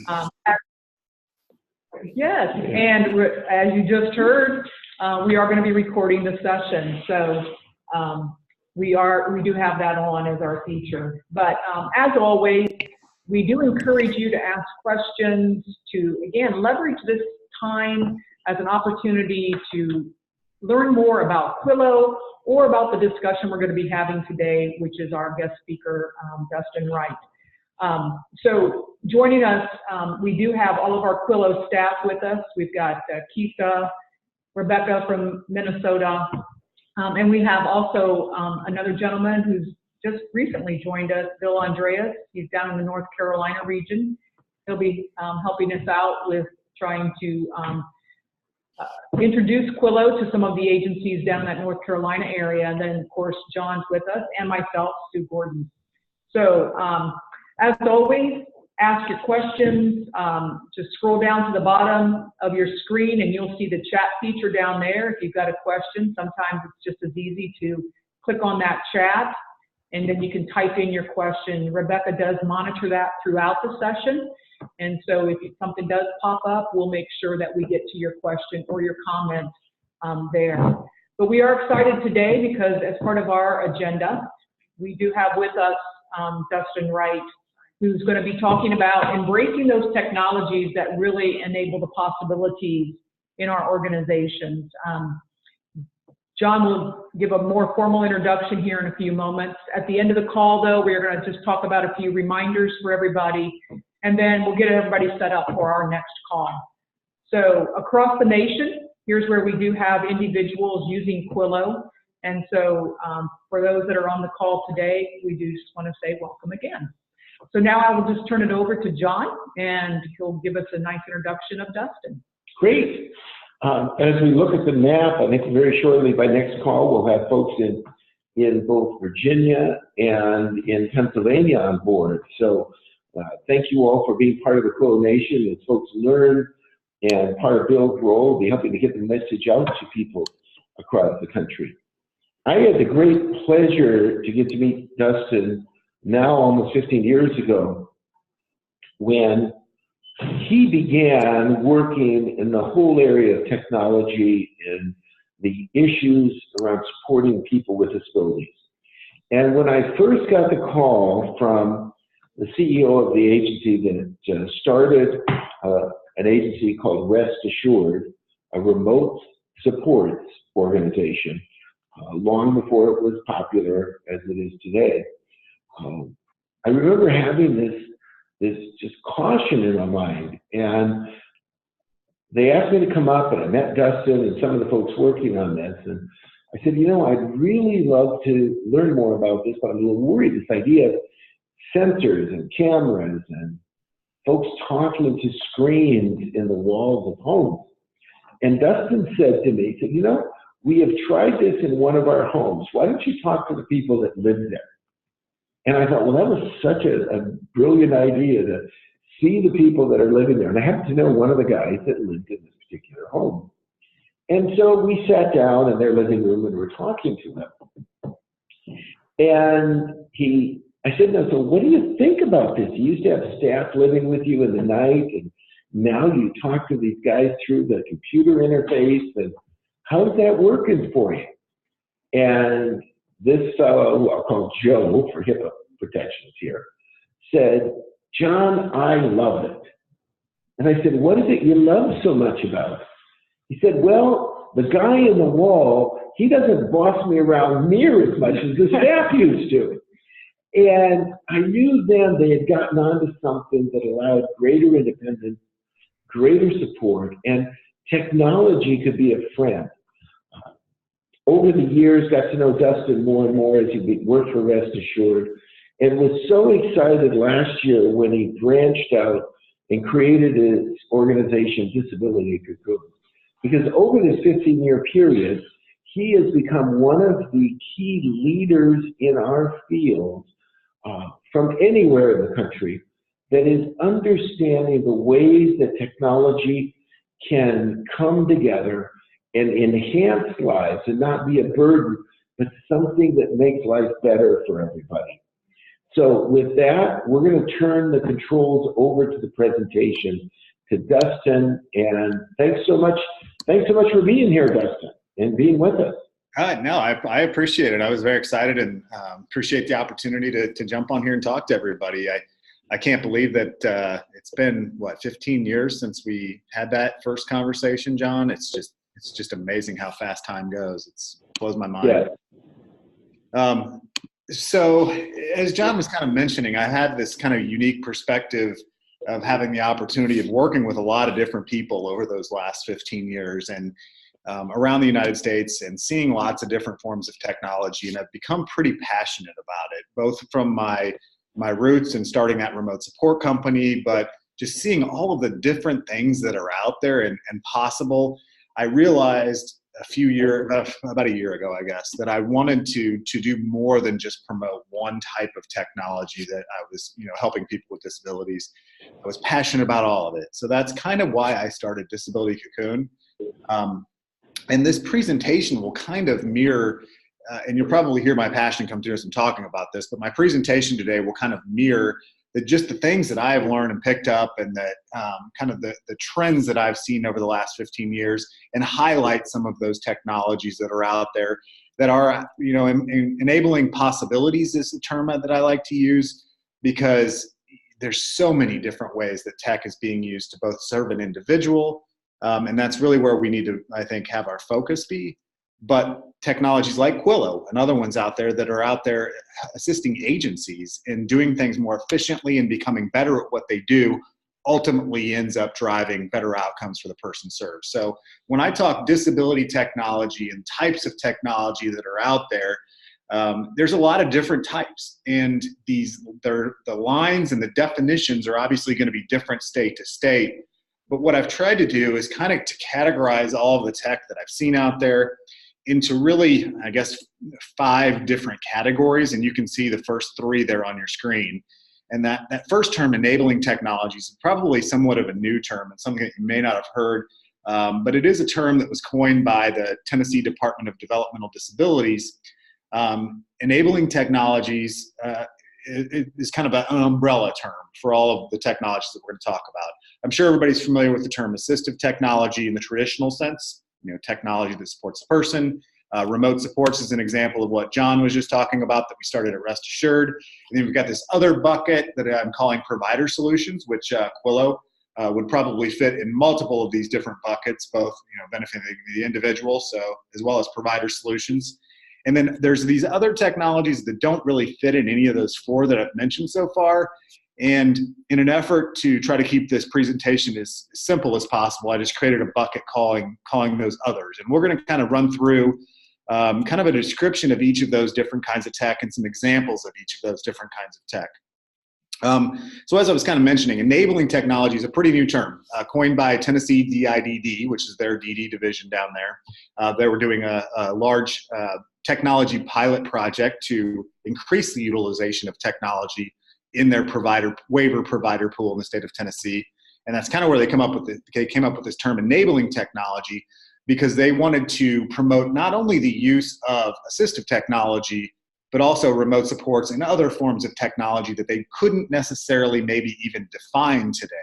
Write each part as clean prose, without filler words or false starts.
Um, yes, and as you just heard, we are going to be recording the session, so we do have that on as our feature. But as always, we do encourage you to ask questions, to, again, leverage this time as an opportunity to learn more about Quillo or about the discussion we're going to be having today, which is our guest speaker, Dustin Wright. So joining us, we do have all of our Quillo staff with us. We've got Keitha, Rebecca from Minnesota, and we have also another gentleman who's just recently joined us, Bill Andreas. He's down in the North Carolina region. He'll be helping us out with trying to introduce Quillo to some of the agencies down in that North Carolina area. And then, of course, John's with us, and myself, Sue Gordon. So, as always, ask your questions. Just scroll down to the bottom of your screen, and you'll see the chat feature down there. If you've got a question, sometimes it's just as easy to click on that chat, and then you can type in your question. Rebecca does monitor that throughout the session. And so if something does pop up, we'll make sure that we get to your question or your comment there. But we are excited today because as part of our agenda, we do have with us Dustin Wright, who's going to be talking about embracing those technologies that really enable the possibilities in our organizations. John will give a more formal introduction here in a few moments. At the end of the call, though, we're going to just talk about a few reminders for everybody, and then we'll get everybody set up for our next call. So across the nation, here's where we do have individuals using Quillo. And so for those that are on the call today, we do just want to say welcome again. So now I will just turn it over to John, and he'll give us a nice introduction of Dustin. Great. As we look at the map, I think very shortly by next call, we'll have folks in both Virginia and in Pennsylvania on board. So thank you all for being part of the Quillo Nation. As folks learn, and part of Bill's role will be helping to get the message out to people across the country. I had the great pleasure to get to meet Dustin now almost 15 years ago when he began working in the whole area of technology and the issues around supporting people with disabilities. And when I first got the call from the CEO of the agency that started an agency called Rest Assured, a remote support organization, long before it was popular as it is today, I remember having this just caution in my mind. And they asked me to come up, and I met Dustin and some of the folks working on this. And I said, you know, I'd really love to learn more about this, but I'm a little worried, this idea of sensors and cameras and folks talking to screens in the walls of homes. And Dustin said to me, he said, you know, we have tried this in one of our homes. Why don't you talk to the people that live there? And I thought, well, that was such a brilliant idea to see the people that are living there. And I happened to know one of the guys that lived in this particular home. And so we sat down in their living room and were talking to them. And I said, no, so what do you think about this? You used to have staff living with you in the night, and now you talk to these guys through the computer interface, and how's that working for you? And this fellow, who I'll call Joe for HIPAA protections here, said, John, I love it. And I said, what is it you love so much about it? He said, well, the guy in the wall, he doesn't boss me around near as much as the staff used to. And I knew then they had gotten onto something that allowed greater independence, greater support, and technology could be a friend. Over the years, got to know Dustin more and more as he worked for Rest Assured, and was so excited last year when he branched out and created his organization, Disability Cocoon. Because over this 15-year period, he has become one of the key leaders in our field from anywhere in the country that is understanding the ways that technology can come together and enhance lives and not be a burden, but something that makes life better for everybody. So with that, we're going to turn the controls over to the presentation to Dustin. And thanks so much. Thanks so much for being here, Dustin, and being with us. No, I appreciate it. I was very excited and appreciate the opportunity to jump on here and talk to everybody. I can't believe that it's been, what, 15 years since we had that first conversation, John. It's just amazing how fast time goes. It blows my mind. Yeah. So as John was kind of mentioning, I had this kind of unique perspective of having the opportunity of working with a lot of different people over those last 15 years and around the United States and seeing lots of different forms of technology. And I've become pretty passionate about it, both from my roots in starting that remote support company, but just seeing all of the different things that are out there and possible. I realized about a year ago, I guess, that I wanted to do more than just promote one type of technology that I was, helping people with disabilities. I was passionate about all of it. So that's kind of why I started Disability Cocoon. And this presentation will kind of mirror, and you'll probably hear my passion come through as I'm talking about this, but my presentation today will kind of mirror just the things that I have learned and picked up, and that kind of the trends that I've seen over the last 15 years, and highlight some of those technologies that are out there that are, enabling possibilities is the term that I like to use, because there's so many different ways that tech is being used to both serve an individual, and that's really where we need to, I think, have our focus be. But technologies like Quillo and other ones out there that are out there assisting agencies in doing things more efficiently and becoming better at what they do ultimately ends up driving better outcomes for the person served. So when I talk disability technology and types of technology that are out there, there's a lot of different types, and the lines and the definitions are obviously going to be different state to state. But what I've tried to do is kind of to categorize all of the tech that I've seen out there into really, I guess, 5 different categories. And you can see the first 3 there on your screen. And that first term, enabling technologies, is probably somewhat of a new term and something that you may not have heard. But it is a term that was coined by the Tennessee Department of Developmental Disabilities. Enabling technologies is kind of an umbrella term for all of the technologies that we're going to talk about. I'm sure everybody's familiar with the term assistive technology in the traditional sense, technology that supports the person. Remote supports is an example of what John was just talking about that we started at Rest Assured. And then we've got this other bucket that I'm calling provider solutions, which Quillo would probably fit in multiple of these different buckets, both benefiting the individual, so as well as provider solutions. And then there's these other technologies that don't really fit in any of those 4 that I've mentioned so far. And in an effort to try to keep this presentation as simple as possible, I just created a bucket calling those others. And we're going to kind of run through kind of a description of each of those different kinds of tech and some examples of each of those different kinds of tech. So as I was kind of mentioning, enabling technology is a pretty new term, coined by Tennessee DIDD, which is their DD division down there. They were doing a large technology pilot project to increase the utilization of technology in their waiver provider pool in the state of Tennessee. And that's kind of where they came up with this term, enabling technology, because they wanted to promote not only the use of assistive technology, but also remote supports and other forms of technology that they couldn't necessarily maybe even define today.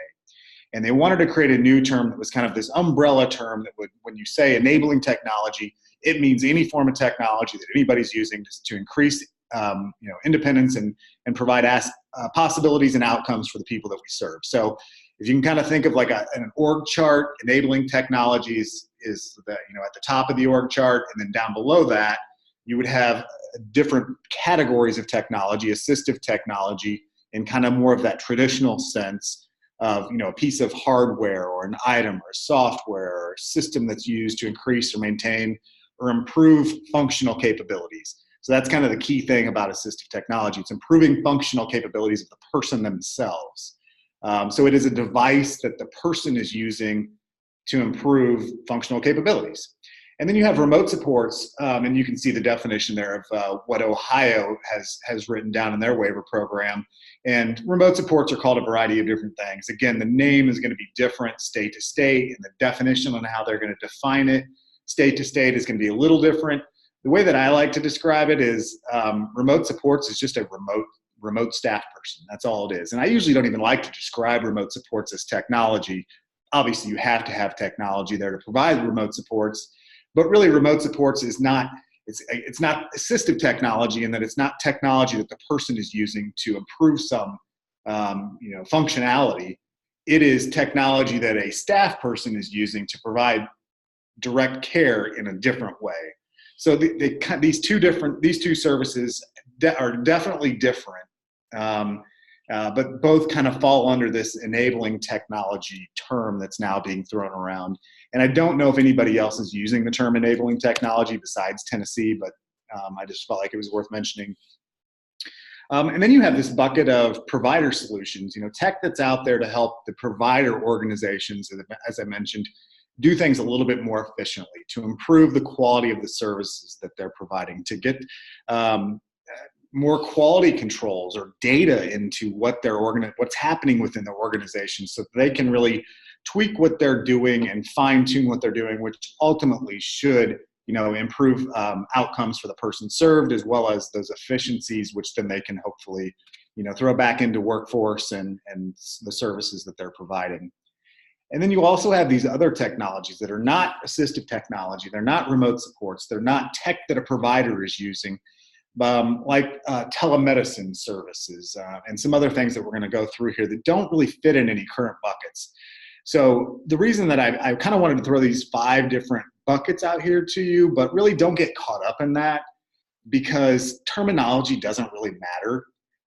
And they wanted to create a new term that was kind of this umbrella term that would, when you say enabling technology, it means any form of technology that anybody's using to increase independence and provide possibilities and outcomes for the people that we serve. So if you can kind of think of like an org chart, enabling technologies is at the top of the org chart, and then down below that, you would have different categories of technology, assistive technology, in kind of more of that traditional sense of, a piece of hardware or an item or software or a system that's used to increase or maintain or improve functional capabilities. So that's kind of the key thing about assistive technology. It's improving functional capabilities of the person themselves. So it is a device that the person is using to improve functional capabilities. And then you have remote supports, and you can see the definition there of what Ohio has written down in their waiver program. And remote supports are called a variety of different things. Again, the name is going to be different state to state, and the definition on how they're going to define it state to state is going to be a little different. The way that I like to describe it is remote supports is just a remote staff person. That's all it is. And I usually don't even like to describe remote supports as technology. Obviously, you have to have technology there to provide remote supports, but really remote supports is not, it's not assistive technology in that it's not technology that the person is using to improve some functionality. It is technology that a staff person is using to provide direct care in a different way. So these two services are definitely different, but both kind of fall under this enabling technology term that's now being thrown around. And I don't know if anybody else is using the term enabling technology besides Tennessee, but I just felt like it was worth mentioning. And then you have this bucket of provider solutions, tech that's out there to help the provider organizations, as I mentioned, do things a little bit more efficiently, to improve the quality of the services that they're providing, to get more quality controls or data into what's happening within the organization, so that they can really tweak what they're doing and fine tune what they're doing, which ultimately should improve outcomes for the person served, as well as those efficiencies, which then they can hopefully throw back into workforce and the services that they're providing. And then you also have these other technologies that are not assistive technology. They're not remote supports. They're not tech that a provider is using, like telemedicine services and some other things that we're going to go through here that don't really fit in any current buckets. So the reason that I kind of wanted to throw these 5 different buckets out here to you, but really don't get caught up in that, because terminology doesn't really matter.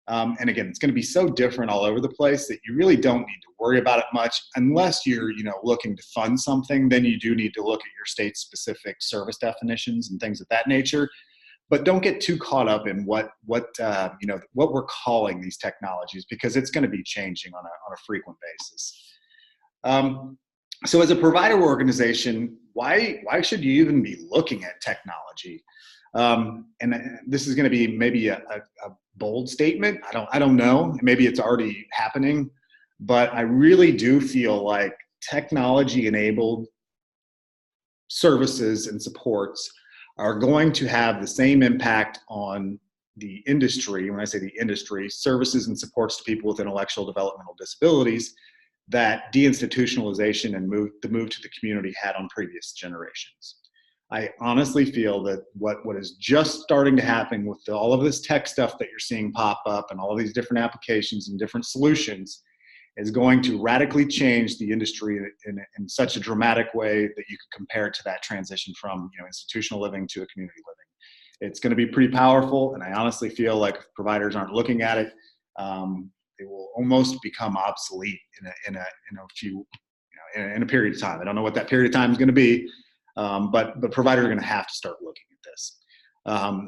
And again, it's going to be so different all over the place that you really don't need to worry about it much, unless you're, looking to fund something. Then you do need to look at your state-specific service definitions and things of that nature. But don't get too caught up in what we're calling these technologies, because it's going to be changing on a frequent basis. So as a provider organization, why should you even be looking at technology? And this is going to be maybe a bold statement. I don't know. Maybe it's already happening, but I really do feel like technology-enabled services and supports are going to have the same impact on the industry. When I say the industry, services and supports to people with intellectual developmental disabilities, that deinstitutionalization and the move to the community had on previous generations. I honestly feel that what is just starting to happen with all of this tech stuff that you're seeing pop up and all of these different applications and different solutions is going to radically change the industry in such a dramatic way that you could compare it to that transition from institutional living to a community living. It's going to be pretty powerful, and I honestly feel like if providers aren't looking at it, they will almost become obsolete in a period of time. I don't know what that period of time is going to be, but providers are going to have to start looking at this.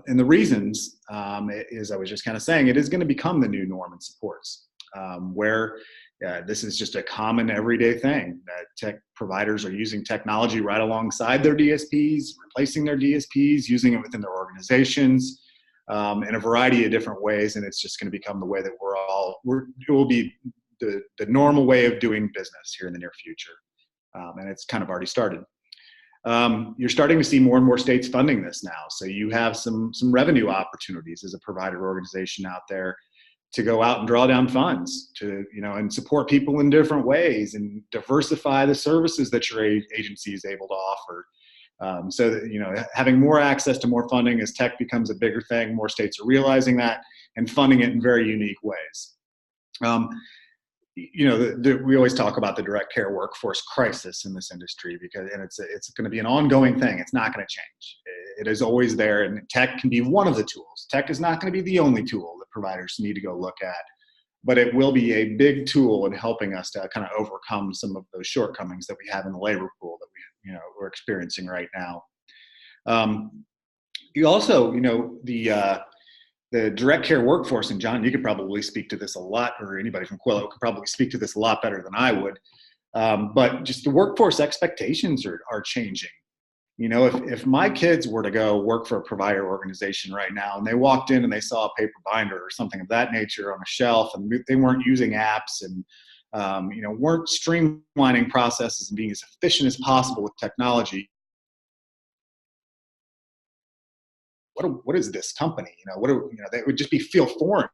And the reasons is, I was just kind of saying, it is going to become the new norm in supports, where this is just a common everyday thing that tech providers are using technology right alongside their DSPs, replacing their DSPs, using it within their organizations in a variety of different ways. And it's just going to become the way that it will be the normal way of doing business here in the near future. And it's kind of already started. You're starting to see more and more states funding this now. So you have some revenue opportunities as a provider organization out there to go out and draw down funds to, and support people in different ways and diversify the services that your agency is able to offer. So that, having more access to more funding as tech becomes a bigger thing, more states are realizing that and funding it in very unique ways. We always talk about the direct care workforce crisis in this industry, and it's going to be an ongoing thing. It's not going to change. It is always there, and tech can be one of the tools. Tech is not going to be the only tool that providers need to go look at, but it will be a big tool in helping us to kind of overcome some of those shortcomings that we have in the labor pool that we're experiencing right now. You also, the direct care workforce, and John, you could probably speak to this a lot, or anybody from Quillo could probably speak to this a lot better than I would. But just the workforce expectations are changing. If my kids were to go work for a provider organization right now, and they walked in and they saw a paper binder or something of that nature on a shelf, and they weren't using apps and weren't streamlining processes and being as efficient as possible with technology, what is this company? They would just feel foreign.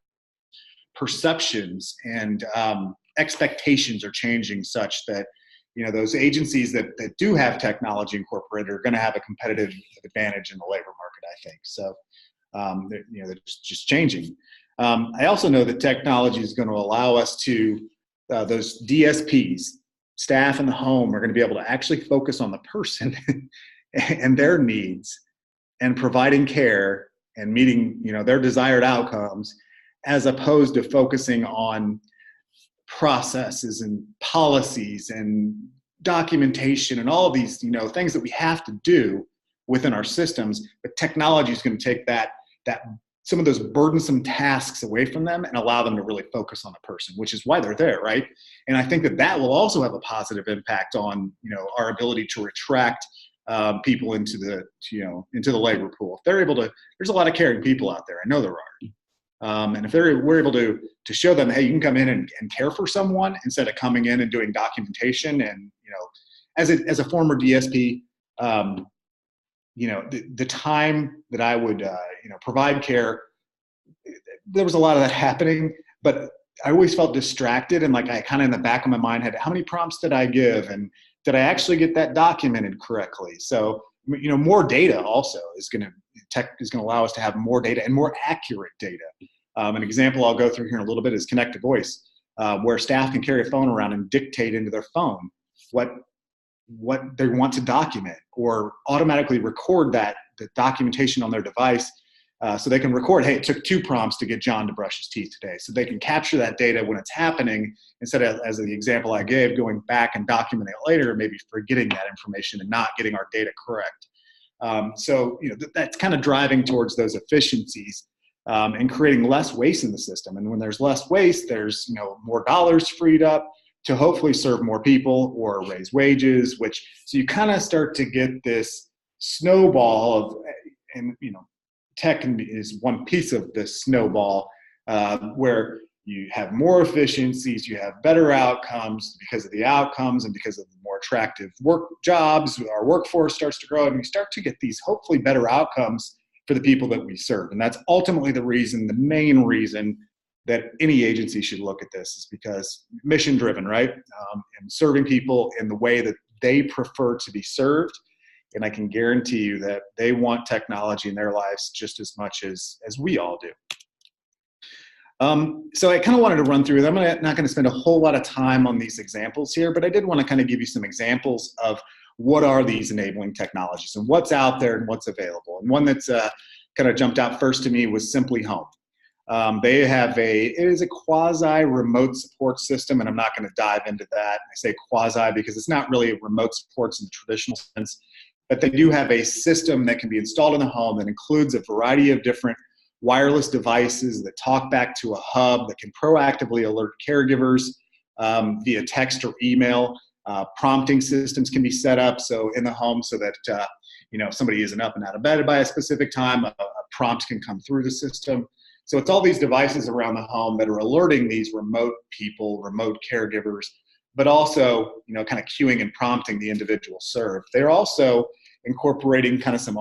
perceptions and expectations are changing such that, those agencies that do have technology incorporated are going to have a competitive advantage in the labor market, I think. So, they're just changing. I also know that technology is going to allow us to, those DSPs, staff in the home, are going to be able to actually focus on the person and their needs and providing care and meeting, their desired outcomes, as opposed to focusing on processes and policies and documentation and all of these, things that we have to do within our systems. But technology is going to take that some of those burdensome tasks away from them and allow them to really focus on the person, which is why they're there, right? And I think that will also have a positive impact on, our ability to attract people into the labor pool. If they're able to, there's a lot of caring people out there. I know there are. And if we're able to show them, hey, you can come in and care for someone instead of coming in and doing documentation. And, as a former DSP, the time that I would, provide care, there was a lot of that happening, but I always felt distracted. And like, I kind of in the back of my mind had, how many prompts did I give? And did I actually get that documented correctly? So, more data also is going to allow us to have more data and more accurate data. An example I'll go through here in a little bit is connect to voice, where staff can carry a phone around and dictate into their phone what they want to document, or automatically record the documentation on their device. So they can record, hey, it took 2 prompts to get John to brush his teeth today. So they can capture that data when it's happening, instead of, as the example I gave, going back and documenting it later, maybe forgetting that information and not getting our data correct. So, that's kind of driving towards those efficiencies and creating less waste in the system. And when there's less waste, there's, more dollars freed up to hopefully serve more people or raise wages, so you kind of start to get this snowball of, and, tech is one piece of this snowball, where you have more efficiencies, you have better outcomes because of the outcomes and because of the more attractive work jobs, our workforce starts to grow, and we start to get these hopefully better outcomes for the people that we serve. And that's ultimately the main reason that any agency should look at this, is because mission driven, right? And serving people in the way that they prefer to be served. And I can guarantee you that they want technology in their lives just as much as we all do. So I kind of wanted to run through them. I'm not going to spend a whole lot of time on these examples here, but I did want to kind of give you some examples of what are these enabling technologies and what's out there and what's available. And one that's kind of jumped out first to me was Simply Home. They have it is a quasi remote support system, and I'm not going to dive into that. I say quasi because it's not really remote supports in the traditional sense, but they do have a system that can be installed in the home that includes a variety of different wireless devices that talk back to a hub that can proactively alert caregivers via text or email. Prompting systems can be set up so in the home, so that if somebody isn't up and out of bed by a specific time, a prompt can come through the system. So it's all these devices around the home that are alerting these remote people, remote caregivers, but also, kind of cueing and prompting the individual served. They're also incorporating kind of some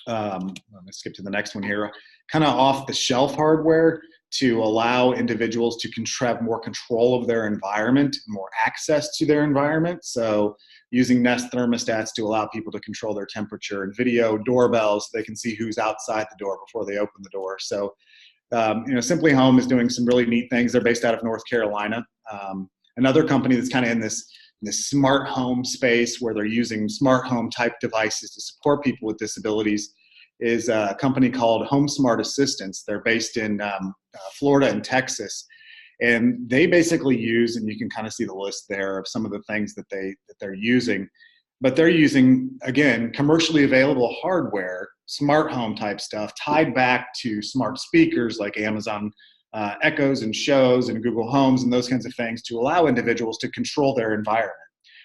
let me skip to the next one here, kind of off the shelf hardware to allow individuals to have more control of their environment, more access to their environment. So using Nest thermostats to allow people to control their temperature, and video doorbells, they can see who's outside the door before they open the door. So, Simply Home is doing some really neat things. They're based out of North Carolina. Another company that's kind of in this smart home space, where they're using smart home type devices to support people with disabilities, is a company called Home Smart Assistants. They're based in Florida and Texas. And they basically use, and you can kind of see the list there of some of the things that they're using, but they're using, again, commercially available hardware, smart home type stuff, tied back to smart speakers like Amazon Echoes and Shows and Google Homes and those kinds of things, to allow individuals to control their environment.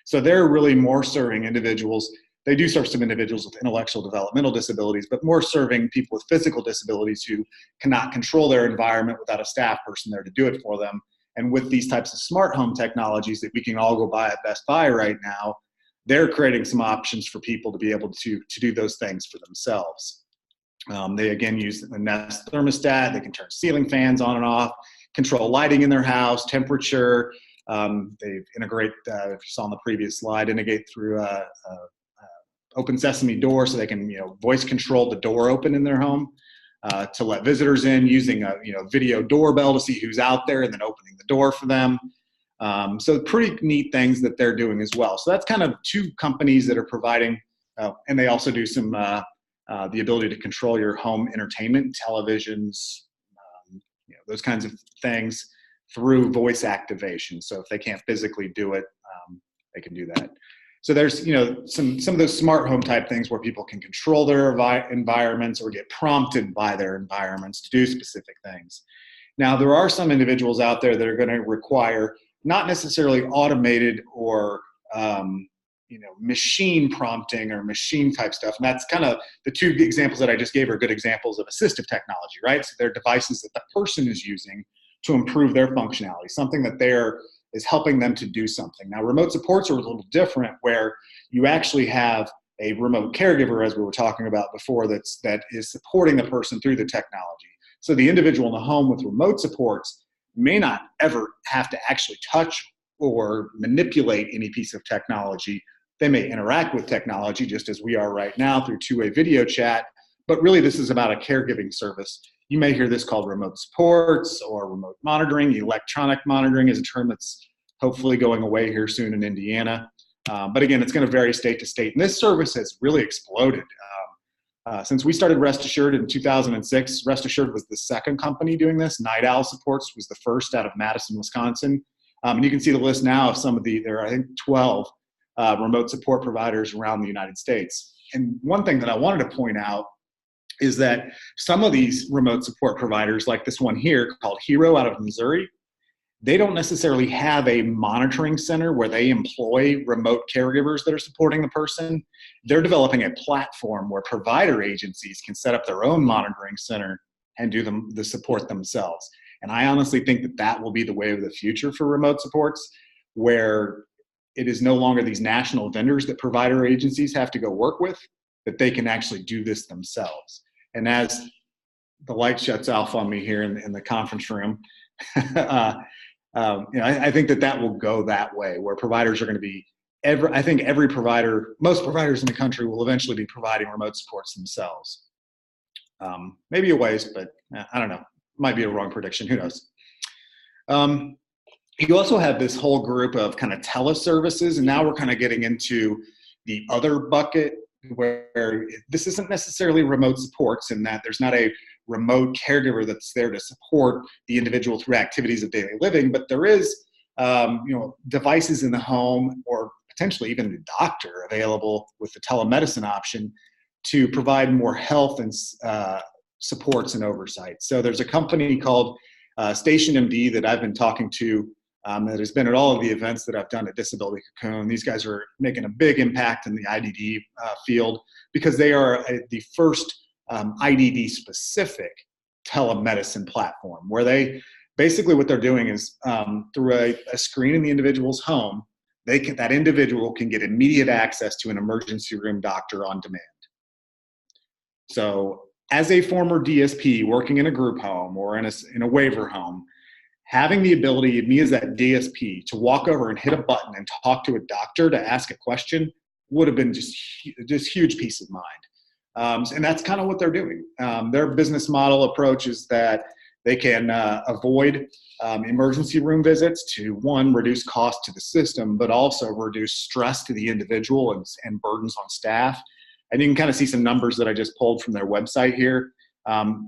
So they're really more serving individuals. They do serve some individuals with intellectual developmental disabilities, but more serving people with physical disabilities who cannot control their environment without a staff person there to do it for them. And with these types of smart home technologies that we can all go buy at Best Buy right now, they're creating some options for people to be able to do those things for themselves. They again use the Nest thermostat. They can turn ceiling fans on and off, control lighting in their house, temperature. They integrate, if you saw on the previous slide, integrate through open sesame door, so they can voice control the door open in their home to let visitors in, using a video doorbell to see who's out there and then opening the door for them. So pretty neat things that they're doing as well. So that's kind of two companies that are providing, and they also do some the ability to control your home entertainment, televisions, those kinds of things through voice activation. So if they can't physically do it, they can do that. So there's some of those smart home type things where people can control their environments or get prompted by their environments to do specific things. Now there are some individuals out there that are going to require not necessarily automated or machine prompting or machine type stuff. And that's kind of the two examples that I just gave are good examples of assistive technology, right? So they're devices that the person is using to improve their functionality, something that is helping them to do something. Now, remote supports are a little different, where you actually have a remote caregiver, as we were talking about before, that is supporting the person through the technology. So the individual in the home with remote supports may not ever have to actually touch or manipulate any piece of technology. They may interact with technology just as we are right now through two-way video chat, but really this is about a caregiving service. You may hear this called remote supports or remote monitoring. Electronic monitoring is a term that's hopefully going away here soon in Indiana. But again, it's going to vary state to state. And this service has really exploded. Since we started Rest Assured in 2006, Rest Assured was the second company doing this. Night Owl Supports was the first out of Madison, Wisconsin. And you can see the list now of there are, I think, 12 remote support providers around the United States. And one thing that I wanted to point out is that some of these remote support providers, like this one here called Hero out of Missouri, they don't necessarily have a monitoring center where they employ remote caregivers that are supporting the person. They're developing a platform where provider agencies can set up their own monitoring center and do the support themselves. And I honestly think that will be the way of the future for remote supports, where it is no longer these national vendors that provider agencies have to go work with, that they can actually do this themselves. And as the light shuts off on me here in the conference room, I think that will go that way, where providers are going to be, I think every provider, most providers in the country will eventually be providing remote supports themselves. Maybe a ways, but I don't know. Might be a wrong prediction. Who knows? You also have this whole group of kind of teleservices, and now we're kind of getting into the other bucket, where this isn't necessarily remote supports, in that there's not a remote caregiver that's there to support the individual through activities of daily living, but there is devices in the home, or potentially even the doctor available with the telemedicine option to provide more health and supports and oversight. So there's a company called Station MD that I've been talking to that has been at all of the events that I've done at Disability Cocoon. These guys are making a big impact in the IDD field, because they are the first IDD-specific telemedicine platform, where they basically, what they're doing is through a screen in the individual's home, that individual can get immediate access to an emergency room doctor on demand. So as a former DSP working in a group home or in a waiver home, having the ability, me as that DSP, to walk over and hit a button and talk to a doctor to ask a question would have been just huge peace of mind. And that's kind of what they're doing. Their business model approach is that they can avoid emergency room visits to, one, reduce cost to the system, but also reduce stress to the individual and burdens on staff. And you can kind of see some numbers that I just pulled from their website here.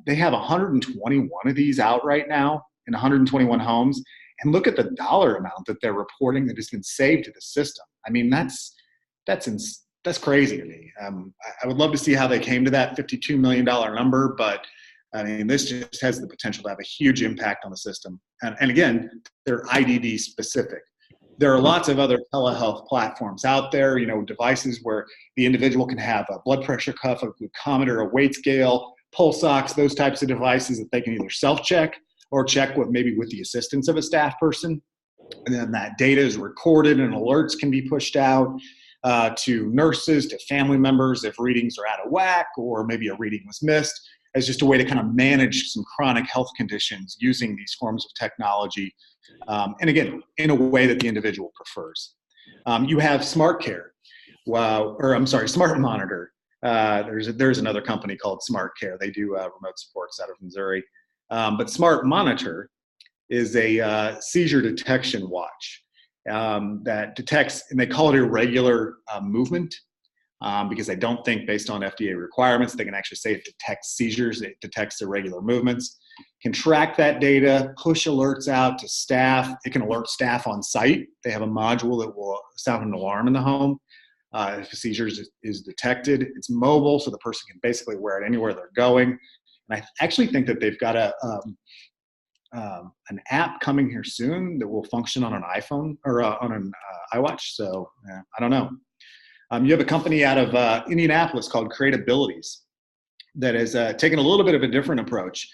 They have 121 of these out right now in 121 homes. And look at the dollar amount that they're reporting that has been saved to the system. I mean, that's crazy to me. I would love to see how they came to that $52 million number, but I mean, this just has the potential to have a huge impact on the system. And again, they're IDD specific. There are lots of other telehealth platforms out there, devices where the individual can have a blood pressure cuff, a glucometer, a weight scale, pulse ox, those types of devices that they can either self-check or check with the assistance of a staff person. And then that data is recorded and alerts can be pushed out. to nurses, to family members if readings are out of whack or maybe a reading was missed, as just a way to kind of manage some chronic health conditions using these forms of technology. And again, in a way that the individual prefers. You have Smart Care, Smart Monitor. There's another company called Smart Care. They do remote supports out of Missouri. But Smart Monitor is a seizure detection watch that detects, and they call it irregular movement because they don't think, based on FDA requirements, they can actually say it detects seizures, it detects irregular movements, can track that data, push alerts out to staff. It can alert staff on site. They have a module that will sound an alarm in the home if a seizure is detected. It's mobile, so the person can basically wear it anywhere they're going. And I actually think that they've got an app coming here soon that will function on an iPhone or on an iWatch. So I don't know. You have a company out of Indianapolis called Creatabilities that has taken a little bit of a different approach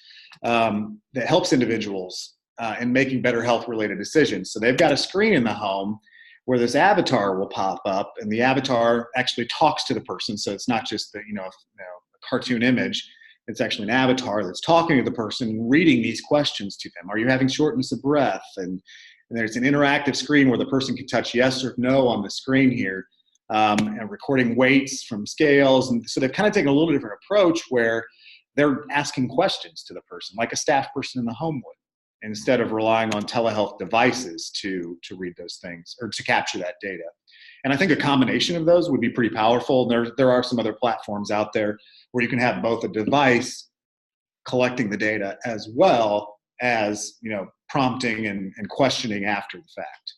that helps individuals in making better health-related decisions. So they've got a screen in the home where this avatar will pop up, and the avatar actually talks to the person. So it's not just a cartoon image. It's actually an avatar that's talking to the person, reading these questions to them. Are you having shortness of breath? And there's an interactive screen where the person can touch yes or no on the screen here, and recording weights from scales. And so they've kind of taken a little different approach where they're asking questions to the person, like a staff person in the home would, instead of relying on telehealth devices to read those things or to capture that data. And I think a combination of those would be pretty powerful. There are some other platforms out there where you can have both a device collecting the data as well as, prompting and questioning after the fact.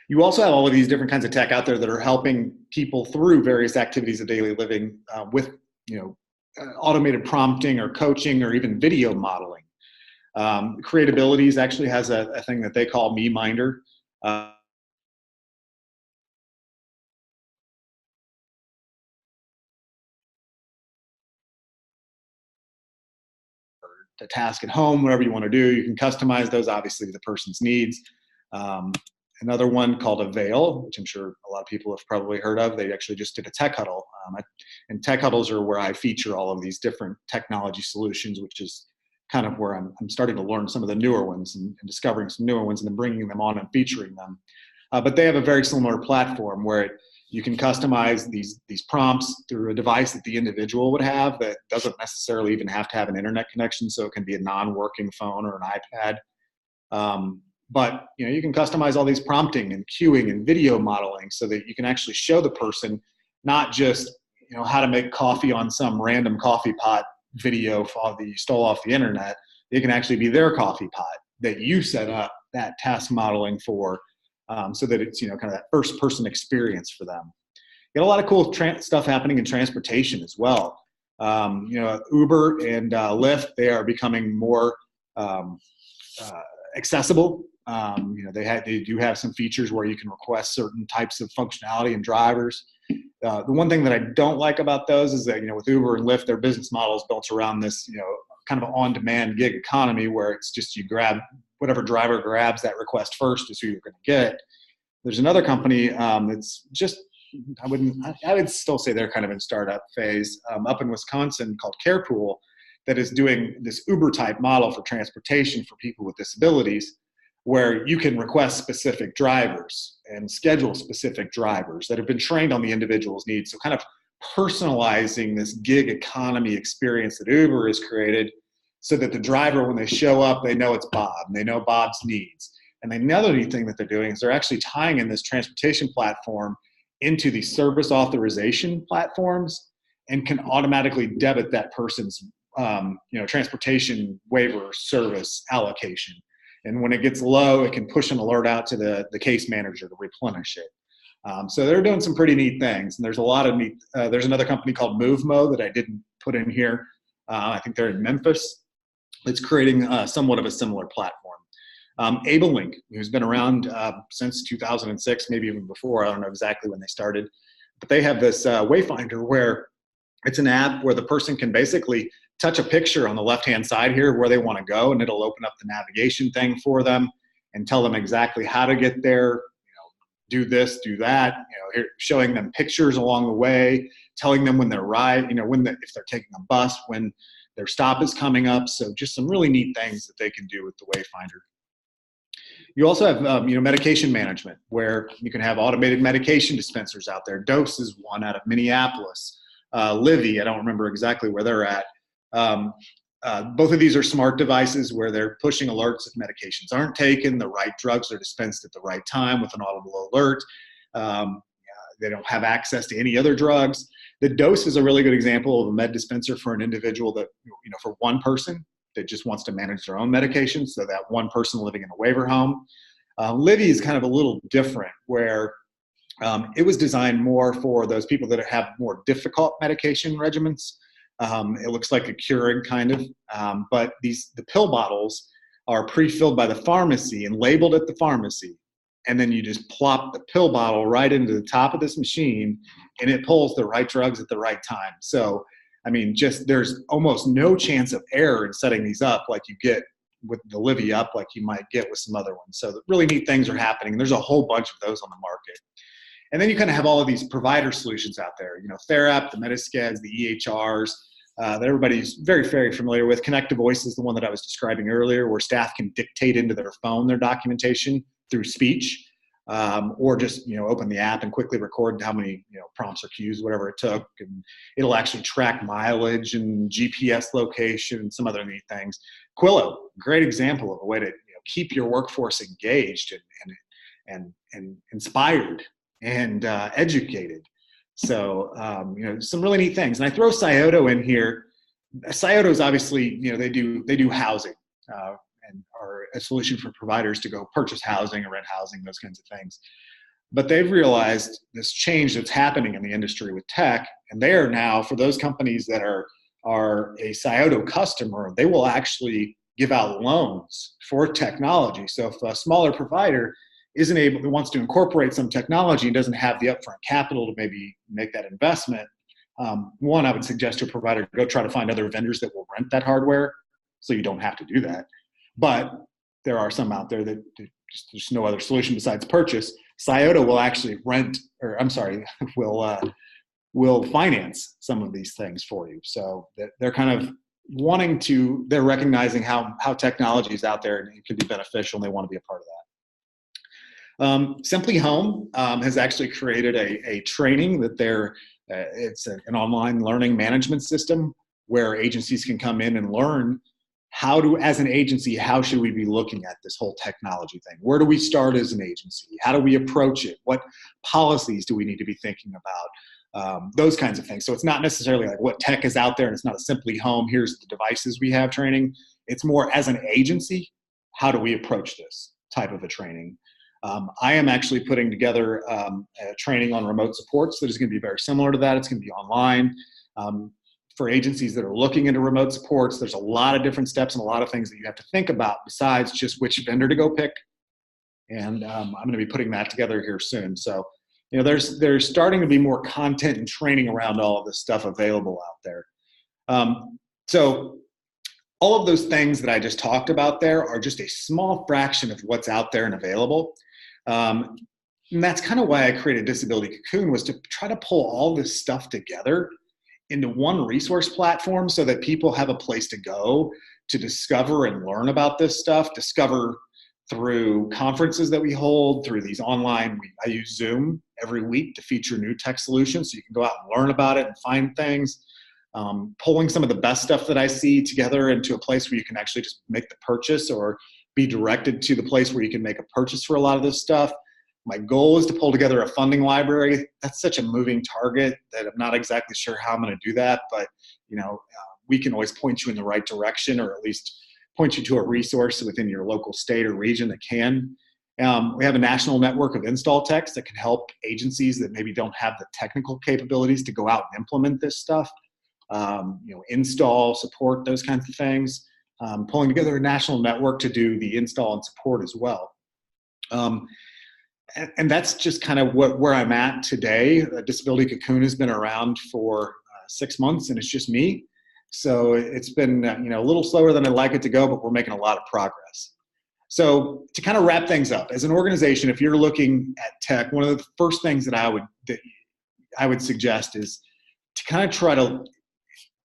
You also have all of these different kinds of tech out there that are helping people through various activities of daily living with, automated prompting or coaching or even video modeling. Creatabilities actually has a thing that they call MeMinder. The task at home, whatever you want to do, you can customize those obviously to the person's needs. Another one called Avail, which I'm sure a lot of people have probably heard of. They actually just did a tech huddle. And tech huddles are where I feature all of these different technology solutions, which is kind of where I'm starting to learn some of the newer ones and discovering some newer ones and then bringing them on and featuring them. But they have a very similar platform where you can customize these prompts through a device that the individual would have that doesn't necessarily even have to have an internet connection. So it can be a non-working phone or an iPad. But you can customize all these prompting and queuing and video modeling so that you can actually show the person not just how to make coffee on some random coffee pot video that you stole off the internet. It can actually be their coffee pot that you set up that task modeling for, so that it's kind of that first person experience for them. You got a lot of cool stuff happening in transportation as well. Uber and Lyft, they are becoming more accessible. They do have some features where you can request certain types of functionality in drivers. The one thing that I don't like about those is that, with Uber and Lyft, their business model is built around this, kind of on-demand gig economy where it's just you grab whatever driver grabs that request first is who you're going to get. There's another company that's just, I would still say they're kind of in startup phase up in Wisconsin called Carepool that is doing this Uber-type model for transportation for people with disabilities, where you can request specific drivers and schedule specific drivers that have been trained on the individual's needs. So kind of personalizing this gig economy experience that Uber has created so that the driver, when they show up, they know it's Bob and they know Bob's needs. And another neat thing that they're doing is they're actually tying in this transportation platform into the service authorization platforms and can automatically debit that person's transportation waiver service allocation. And when it gets low, it can push an alert out to the case manager to replenish it. So they're doing some pretty neat things. And there's a lot of neat, there's another company called MoveMo that I didn't put in here. I think they're in Memphis. It's creating somewhat of a similar platform. AbleLink, who's been around since 2006, maybe even before. I don't know exactly when they started. But they have this Wayfinder where it's an app where the person can basically touch a picture on the left-hand side here where they want to go, and it'll open up the navigation thing for them and tell them exactly how to get there, do this, do that, here, showing them pictures along the way, telling them when they're if they're taking a bus, when their stop is coming up. So just some really neat things that they can do with the Wayfinder. You also have, medication management, where you can have automated medication dispensers out there. Dose is one out of Minneapolis. Livy, I don't remember exactly where they're at. Both of these are smart devices where they're pushing alerts if medications aren't taken, the right drugs are dispensed at the right time with an audible alert. They don't have access to any other drugs. The Dose is a really good example of a med dispenser for an individual that, for one person that just wants to manage their own medication, so that one person living in a waiver home. Livy is kind of a little different, where it was designed more for those people that have more difficult medication regimens. It looks like a Keurig kind of, but the pill bottles are pre-filled by the pharmacy and labeled at the pharmacy. And then you just plop the pill bottle right into the top of this machine, and it pulls the right drugs at the right time. So, there's almost no chance of error in setting these up like you get with the Livy up, like you might get with some other ones. So the really neat things are happening. There's a whole bunch of those on the market. And then you kind of have all of these provider solutions out there, Therapp, the Metaskeds, the EHRs, that everybody's very, very familiar with. Connect to Voice is the one that I was describing earlier, where staff can dictate into their phone their documentation through speech, or just open the app and quickly record how many prompts or cues, whatever it took, and it'll actually track mileage and GPS location and some other neat things. Quillo, great example of a way to keep your workforce engaged and inspired and educated. So some really neat things. And I throw Scioto in here. Scioto is obviously they do housing and are a solution for providers to go purchase housing or rent housing, those kinds of things. But they've realized this change that's happening in the industry with tech, and they are now, for those companies that are a Scioto customer, they will actually give out loans for technology. So if a smaller provider wants to incorporate some technology and doesn't have the upfront capital to maybe make that investment, one, I would suggest to a provider to go try to find other vendors that will rent that hardware, so you don't have to do that. But there are some out there that there's no other solution besides purchase. Scioto will actually will finance some of these things for you. So they're kind of they're recognizing how technology is out there and it can be beneficial, and they want to be a part of that. Simply Home has actually created a training that it's an online learning management system where agencies can come in and learn as an agency, how should we be looking at this whole technology thing? Where do we start as an agency? How do we approach it? What policies do we need to be thinking about? Those kinds of things. So it's not necessarily like what tech is out there, and it's not a Simply Home, here's the devices we have training. It's more, as an agency, how do we approach this type of a training? I am actually putting together a training on remote supports that is going to be very similar to that. It's going to be online. For agencies that are looking into remote supports, there's a lot of different steps and a lot of things that you have to think about besides just which vendor to go pick. And I'm going to be putting that together here soon. So, there's starting to be more content and training around all of this stuff available out there. So all of those things that I just talked about there are just a small fraction of what's out there and available. And that's kind of why I created Disability Cocoon, was to try to pull all this stuff together into one resource platform so that people have a place to go to discover and learn about this stuff, discover through conferences that we hold, through these online, I use Zoom every week to feature new tech solutions so you can go out and learn about it and find things. Pulling some of the best stuff that I see together into a place where you can actually just make the purchase or be directed to the place where you can make a purchase for a lot of this stuff. My goal is to pull together a funding library. That's such a moving target that I'm not exactly sure how I'm going to do that, but we can always point you in the right direction, or at least point you to a resource within your local state or region that can. We have a national network of install techs that can help agencies that maybe don't have the technical capabilities to go out and implement this stuff. Install, support, those kinds of things. Pulling together a national network to do the install and support as well. And that's just kind of where I'm at today. Disability Cocoon has been around for 6 months, and it's just me. So it's been a little slower than I'd like it to go, but we're making a lot of progress. So to kind of wrap things up, as an organization, if you're looking at tech, one of the first things that I would suggest is to kind of try to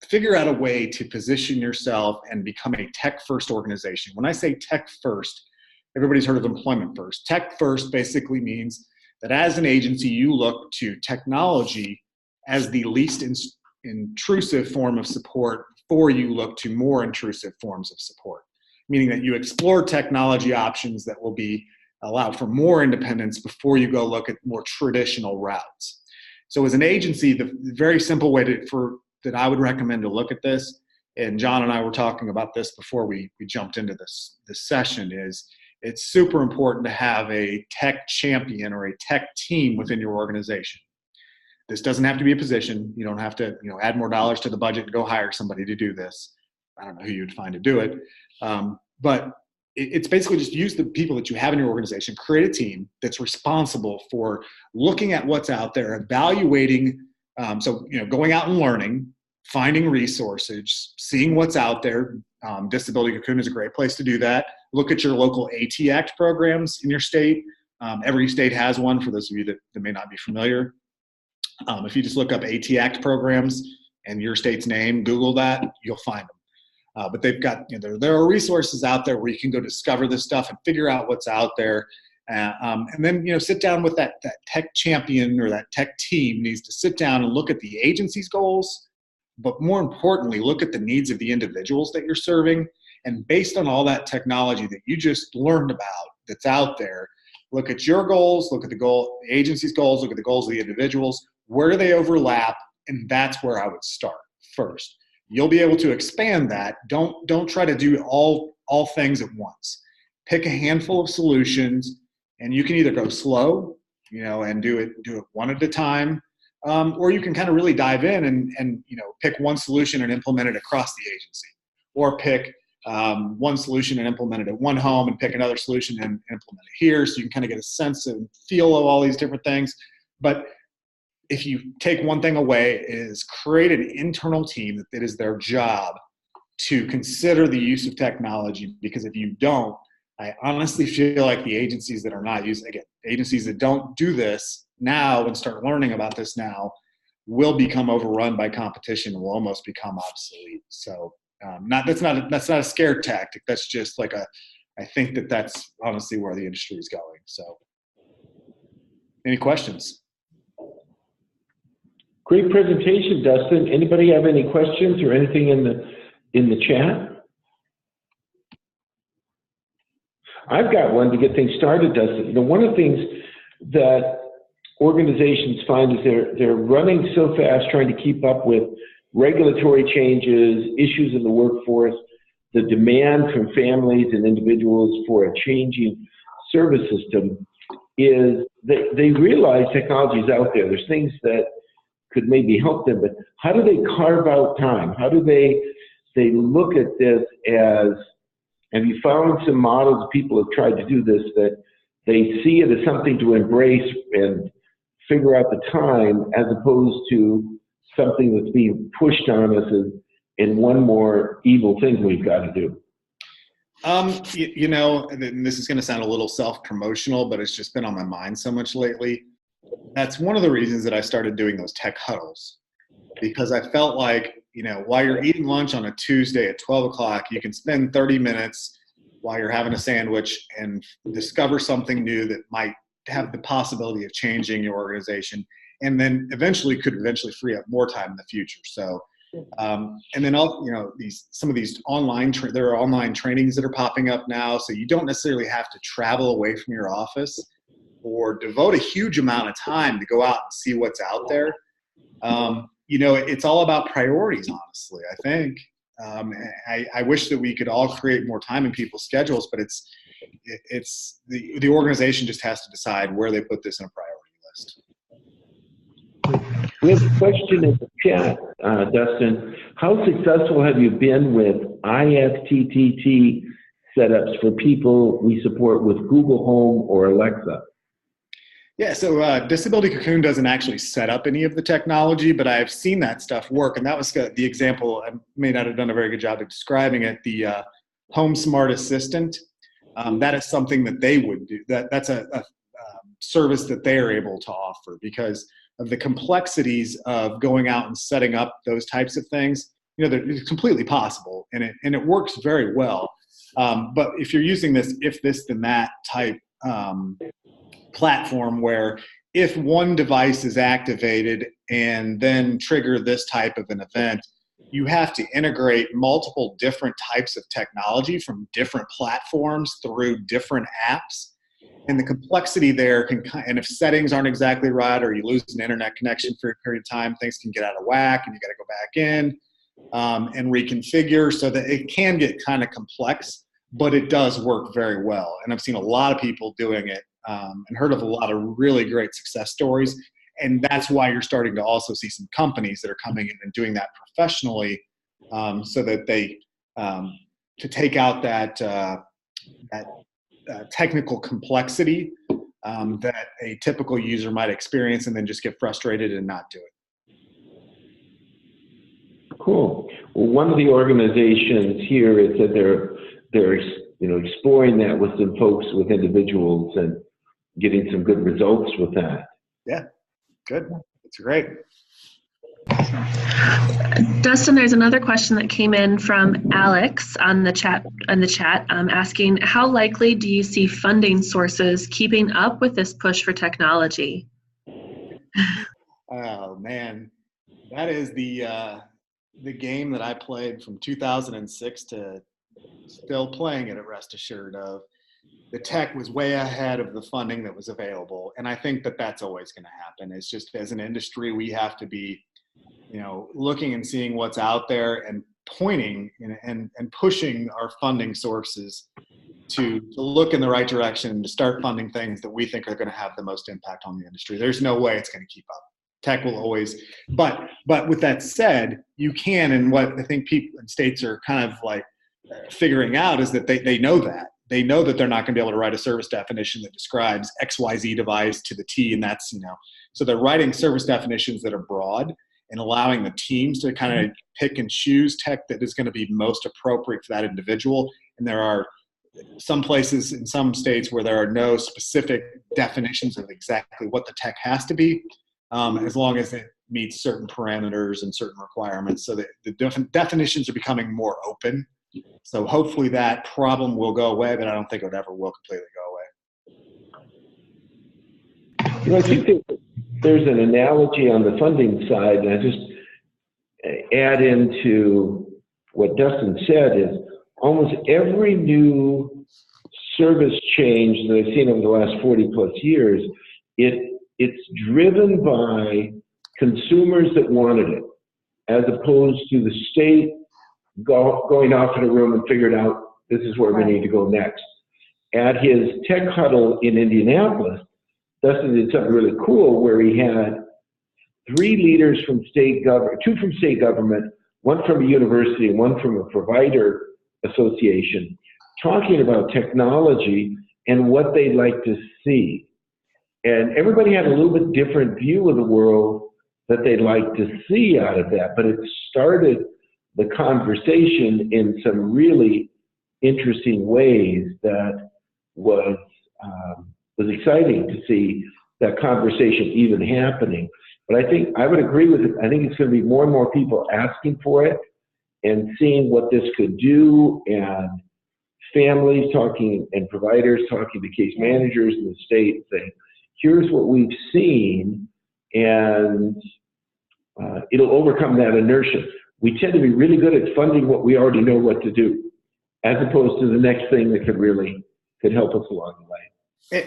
figure out a way to position yourself and become a tech-first organization. When I say tech-first, everybody's heard of employment first. Tech-first basically means that as an agency, you look to technology as the least intrusive form of support before you look to more intrusive forms of support, meaning that you explore technology options that will allow for more independence before you go look at more traditional routes. So as an agency, the very simple way that I would recommend to look at this, and John and I were talking about this before we jumped into this session, is it's super important to have a tech champion or a tech team within your organization. This doesn't have to be a position. You don't have to add more dollars to the budget and go hire somebody to do this. I don't know who you'd find to do it. But it's basically just use the people that you have in your organization, create a team that's responsible for looking at what's out there, evaluating, going out and learning, finding resources, seeing what's out there. Disability Cocoon is a great place to do that. Look at your local AT Act programs in your state. Every state has one, for those of you that may not be familiar. If you just look up AT Act programs and your state's name, Google that, you'll find them. But they've got, there are resources out there where you can go discover this stuff and figure out what's out there. And then, sit down with that tech champion, or that tech team needs to sit down and look at the agency's goals, but more importantly, look at the needs of the individuals that you're serving. And based on all that technology that you just learned about that's out there, look at your goals, look at the agency's goals, look at the goals of the individuals. Where do they overlap? And that's where I would start first. You'll be able to expand that. Don't try to do all things at once. Pick a handful of solutions, and you can either go slow, and do it one at a time, or you can kind of really dive in and pick one solution and implement it across the agency, or pick one solution and implement it at one home, and pick another solution and implement it here, so you can kind of get a sense and feel of all these different things. But if you take one thing away, is create an internal team that it is their job to consider the use of technology, because if you don't, I honestly feel like the agencies that are not using, again, agencies that don't do this now and start learning about this now will become overrun by competition and will almost become obsolete. So that's not a scare tactic. That's just like I think that's honestly where the industry is going. So any questions? Great presentation, Dustin. Anybody have any questions or anything in the chat? I've got one to get things started, Dustin. One of the things that organizations find is they're running so fast trying to keep up with regulatory changes, issues in the workforce, the demand from families and individuals for a changing service system, is they realize technology is out there. There's things that could maybe help them, but how do they carve out time? How do they look at this as, have you found some models people have tried to do this, that they see it as something to embrace and figure out the time, as opposed to something that's being pushed on us in one more evil thing we've got to do? And this is going to sound a little self-promotional, but it's just been on my mind so much lately. That's one of the reasons that I started doing those tech huddles, because I felt like, while you're eating lunch on a Tuesday at 12 o'clock, you can spend 30 minutes while you're having a sandwich and discover something new that might have the possibility of changing your organization, and then could eventually free up more time in the future. So, and then some of these there are online trainings that are popping up now, so you don't necessarily have to travel away from your office or devote a huge amount of time to go out and see what's out there. It's all about priorities, honestly, I think. I wish that we could all create more time in people's schedules, but it's the organization just has to decide where they put this in a priority list. We have a question in the chat, Dustin. How successful have you been with IFTTT setups for people we support with Google Home or Alexa? Yeah, so Disability Cocoon doesn't actually set up any of the technology, but I've seen that stuff work. And that was the example. I may not have done a very good job of describing it. The Home Smart Assistant. that is something that they would do. That's a service that they are able to offer because of the complexities of going out and setting up those types of things. It's completely possible, and it works very well. But if you're using this if this then that type platform where if one device is activated and then trigger this type of an event, you have to integrate multiple different types of technology from different platforms through different apps. And the complexity there and if settings aren't exactly right, or you lose an internet connection for a period of time, things can get out of whack and you got to go back in and reconfigure, so that it can get kind of complex, but it does work very well. And I've seen a lot of people doing it and heard of a lot of really great success stories. And that's why you're starting to also see some companies that are coming in and doing that professionally, so that they to take out that technical complexity that a typical user might experience and then just get frustrated and not do it. Cool. Well, one of the organizations here is that they're exploring that with some folks, with individuals, and getting some good results with that. Yeah, good. That's great. Dustin, there's another question that came in from Alex on the chat, asking, how likely do you see funding sources keeping up with this push for technology? Oh man, that is the game that I played from 2006 to still playing it, rest assured of. The tech was way ahead of the funding that was available. And I think that that's always going to happen. It's just, as an industry, we have to be, looking and seeing what's out there and pointing and pushing our funding sources to look in the right direction and to start funding things that we think are going to have the most impact on the industry. There's no way it's going to keep up. Tech will always, but with that said, you can, and what I think people in states are kind of like figuring out is that they know that. They know that they're not going to be able to write a service definition that describes XYZ device to the T, and that's, so they're writing service definitions that are broad and allowing the teams to kind of pick and choose tech that is going to be most appropriate for that individual. And there are some places in some states where there are no specific definitions of exactly what the tech has to be, as long as it meets certain parameters and certain requirements. So that the definitions are becoming more open. So hopefully that problem will go away, but I don't think it ever will completely go away. I think there's an analogy on the funding side, and I just add into what Dustin said, is almost every new service change that I've seen over the last 40 plus years, it's driven by consumers that wanted it, as opposed to the state going off in a room and figured out this is where we need to go next. At his tech huddle in Indianapolis, Dustin did something really cool where he had 3 leaders from state government, 2 from state government, 1 from a university, and 1 from a provider association, talking about technology and what they'd like to see. And everybody had a little bit different view of the world that they'd like to see out of that, but it started the conversation in some really interesting ways that was exciting to see that conversation even happening. But I think I would agree with it. I think it's going to be more and more people asking for it and seeing what this could do, and families talking and providers talking to case managers in the state saying, here's what we've seen, and it'll overcome that inertia. We tend to be really good at funding what we already know what to do, as opposed to the next thing that could help us along the way.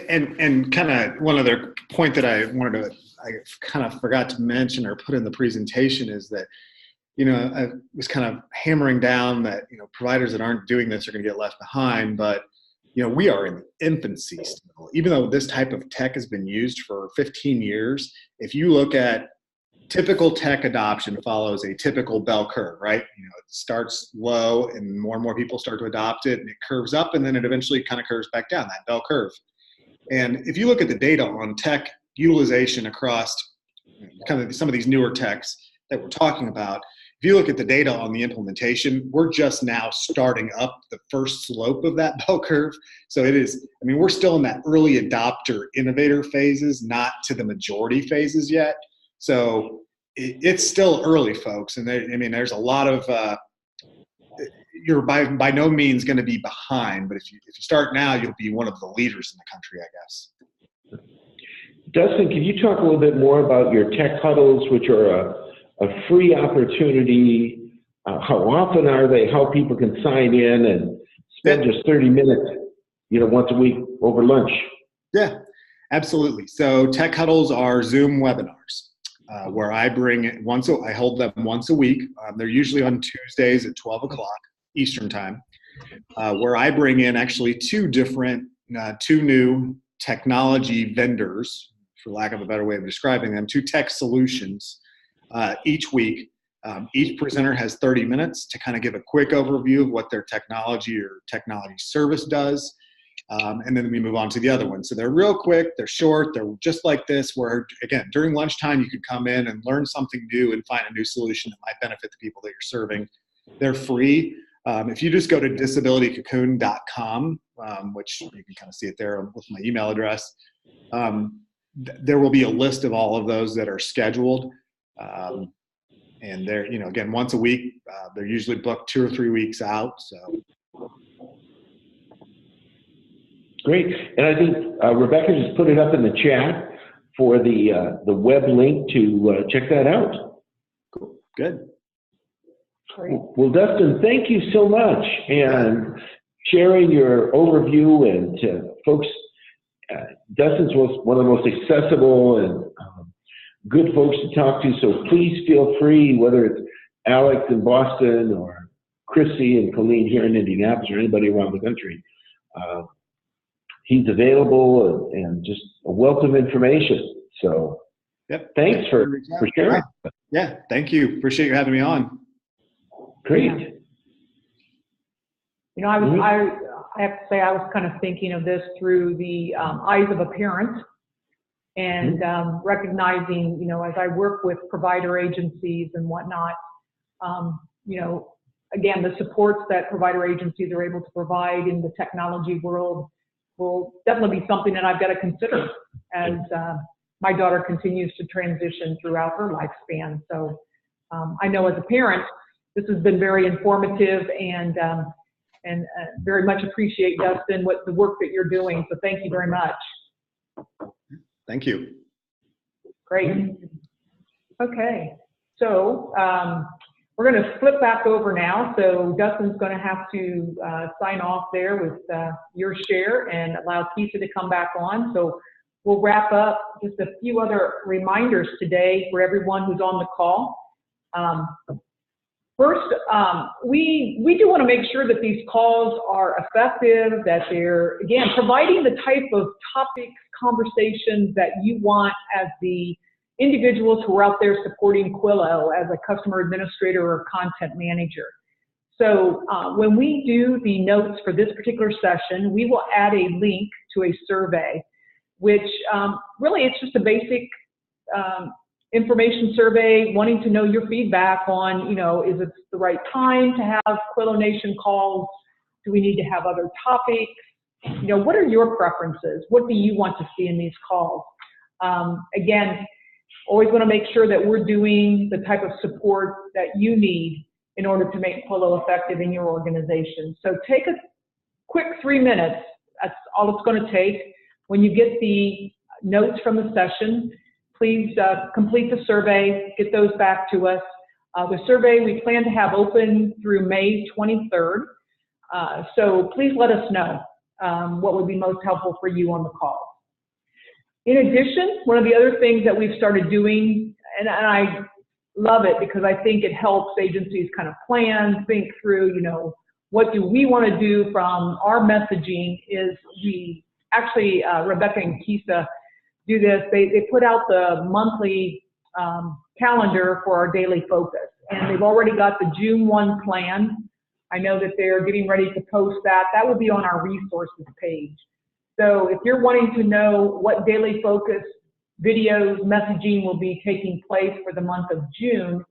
And kind of one other point that I kind of forgot to mention or put in the presentation is that, I was kind of hammering down that, providers that aren't doing this are going to get left behind, but, we are in the infancy still. Even though this type of tech has been used for 15 years, if you look at typical tech adoption follows a typical bell curve, right? It starts low and more people start to adopt it, and it curves up, and then it eventually kind of curves back down, that bell curve. And if you look at the data on tech utilization across kind of some of these newer techs that we're talking about, if you look at the data on the implementation, we're just now starting up the first slope of that bell curve. So it is, I mean, we're still in that early adopter innovator phases, not to the majority phases yet. So it's still early, folks. And I mean, there's a lot of, you're by no means going to be behind, but if you start now, you'll be one of the leaders in the country, I guess. Dustin, can you talk a little bit more about your tech huddles, which are a free opportunity? How often are they? How people can sign in and spend just 30 minutes, once a week over lunch? Yeah, absolutely. So tech huddles are Zoom webinars where I hold them once a week. They're usually on Tuesdays at 12 o'clock Eastern time, where I bring in actually two new technology vendors, for lack of a better way of describing them, two tech solutions each week. Each presenter has 30 minutes to kind of give a quick overview of what their technology or technology service does. And then we move on to the other one. So they're real quick, they're short, they're just like this, where, again, during lunchtime, you could come in and learn something new and find a new solution that might benefit the people that you're serving. They're free. If you just go to disabilitycocoon.com, which you can kind of see it there with my email address, there will be a list of all of those that are scheduled. And they're, again, once a week. They're usually booked 2 or 3 weeks out. So great. And I think Rebecca just put it up in the chat for the web link to check that out. Cool. Good. Great. Well, Dustin, thank you so much, and sharing your overview. And folks, Dustin's one of the most accessible and good folks to talk to, so please feel free, whether it's Alex in Boston or Chrissy and Colleen here in Indianapolis or anybody around the country. He's available and just a wealth of information. So thanks for sharing. Yeah, thank you. Appreciate you having me on. Great. I have to say, I was kind of thinking of this through the eyes of a parent, and recognizing, as I work with provider agencies and whatnot, again, the supports that provider agencies are able to provide in the technology world will definitely be something that I've got to consider as my daughter continues to transition throughout her lifespan. So I know as a parent, this has been very informative, and very much appreciate, Dustin, the work that you're doing. So thank you very much. Thank you. Great. Okay. So we're going to flip back over now. So Dustin's going to have to sign off there with your share and allow Keisha to come back on. So we'll wrap up. Just a few other reminders today for everyone who's on the call. First, we do want to make sure that these calls are effective, that they're, again, providing the type of topics, conversations that you want as the individuals who are out there supporting Quillo as a customer administrator or content manager. So when we do the notes for this particular session, we will add a link to a survey, which really it's just a basic information survey, wanting to know your feedback on, is it the right time to have Quillo Nation calls? Do we need to have other topics? What are your preferences? What do you want to see in these calls? Again, always want to make sure that we're doing the type of support that you need in order to make Quillo effective in your organization. So take a quick 3 minutes. That's all it's going to take. When you get the notes from the session, please complete the survey, get those back to us. The survey we plan to have open through May 23rd. So please let us know what would be most helpful for you on the call. In addition, one of the other things that we've started doing, and I love it because I think it helps agencies kind of plan, think through, what do we want to do from our messaging, is we actually, Rebecca and Keisha do this. They put out the monthly calendar for our daily focus, and they've already got the June 1 plan. I know that they're getting ready to post that. That will be on our resources page. So if you're wanting to know what daily focus videos, messaging will be taking place for the month of June,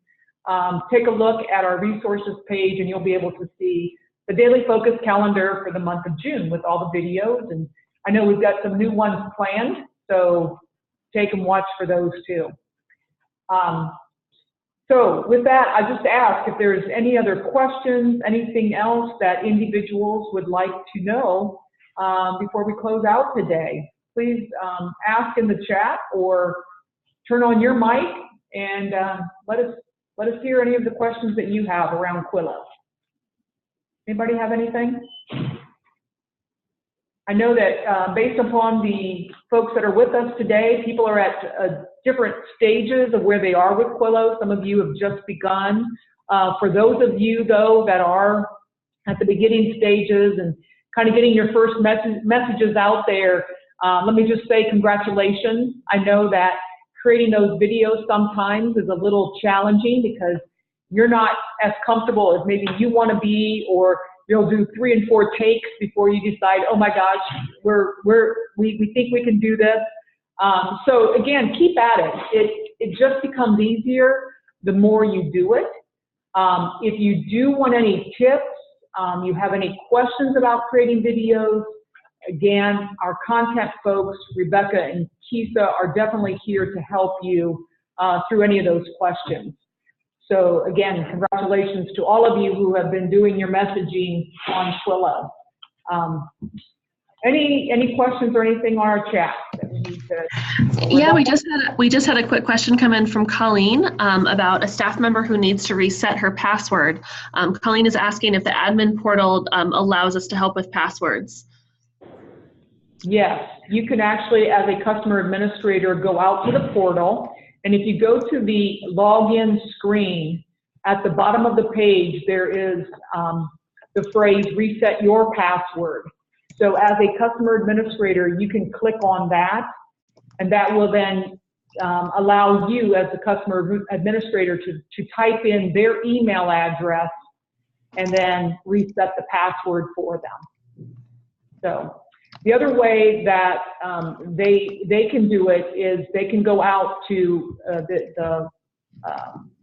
take a look at our resources page and you'll be able to see the daily focus calendar for the month of June with all the videos. And I know we've got some new ones planned, so take and watch for those too. So with that, I just ask if there's any other questions, anything else that individuals would like to know before we close out today. Please ask in the chat or turn on your mic and let us hear any of the questions that you have around Quillo. Anybody have anything? I know that based upon the folks that are with us today, people are at different stages of where they are with Quillo. Some of you have just begun. For those of you, though, that are at the beginning stages and kind of getting your first messages out there, let me just say congratulations. I know that creating those videos sometimes is a little challenging because you're not as comfortable as maybe you want to be, or you'll do 3 and 4 takes before you decide, oh my gosh, we think we can do this. So again, keep at it. It just becomes easier the more you do it. If you do want any tips, you have any questions about creating videos, again, our content folks, Rebecca and Kisa, are definitely here to help you through any of those questions. So again, congratulations to all of you who have been doing your messaging on Quillo. Any questions or anything on our chat that we need to? Yeah, we just had a quick question come in from Colleen about a staff member who needs to reset her password. Colleen is asking if the admin portal allows us to help with passwords. Yes, you can actually, as a customer administrator, go out to the portal. And if you go to the login screen, at the bottom of the page, there is the phrase reset your password. So as a customer administrator, you can click on that, and that will then allow you as the customer administrator to type in their email address and then reset the password for them. So the other way that they can do it is they can go out to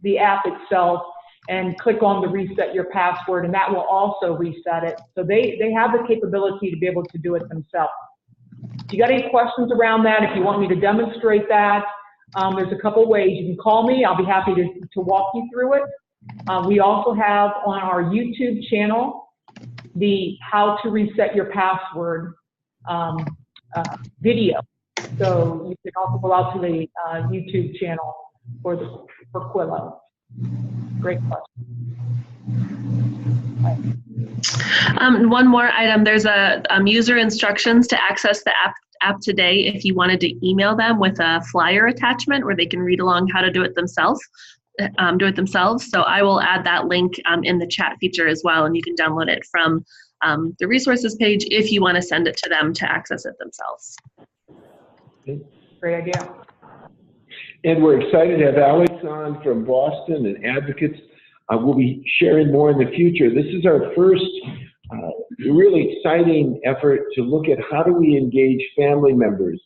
the app itself and click on the reset your password, and that will also reset it. So they have the capability to be able to do it themselves. If you got any questions around that, if you want me to demonstrate that, there's a couple ways. You can call me. I'll be happy to walk you through it. We also have on our YouTube channel the how to reset your password video. So you can also go out to the YouTube channel for Quillo. Great question. One more item. There's a user instructions to access the app today if you wanted to email them with a flyer attachment where they can read along how to do it themselves. So I will add that link in the chat feature as well, and you can download it from the resources page if you want to send it to them to access it themselves. Great idea. And we're excited to have Alex on from Boston and Advocates. We'll be sharing more in the future. This is our first really exciting effort to look at how do we engage family members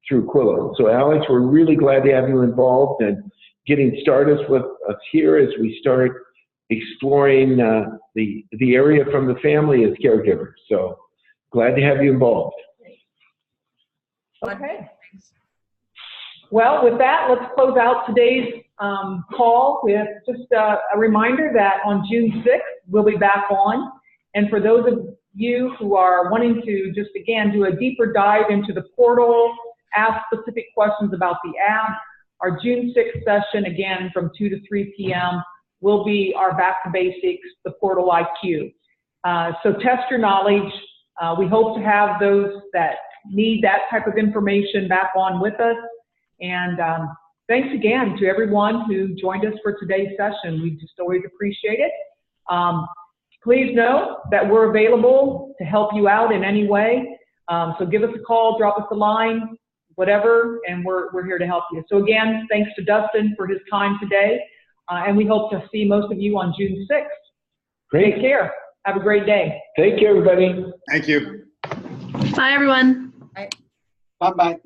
through Quillo. So Alex, we're really glad to have you involved and getting started with us here as we start exploring the area from the family as caregivers. So glad to have you involved. Okay. Well, with that, let's close out today's call with just a reminder that on June 6th, we'll be back on. And for those of you who are wanting to just, again, do a deeper dive into the portal, ask specific questions about the app, our June 6th session, again, from 2 to 3 p.m., will be our Back to Basics, the Portal IQ. So test your knowledge. We hope to have those that need that type of information back on with us. And thanks again to everyone who joined us for today's session. We just always appreciate it. Please know that we're available to help you out in any way. So give us a call, drop us a line, whatever, and we're here to help you. So again, thanks to Dustin for his time today. And we hope to see most of you on June 6th. Great. Take care. Have a great day. Take care, everybody. Thank you. Bye, everyone. Bye-bye.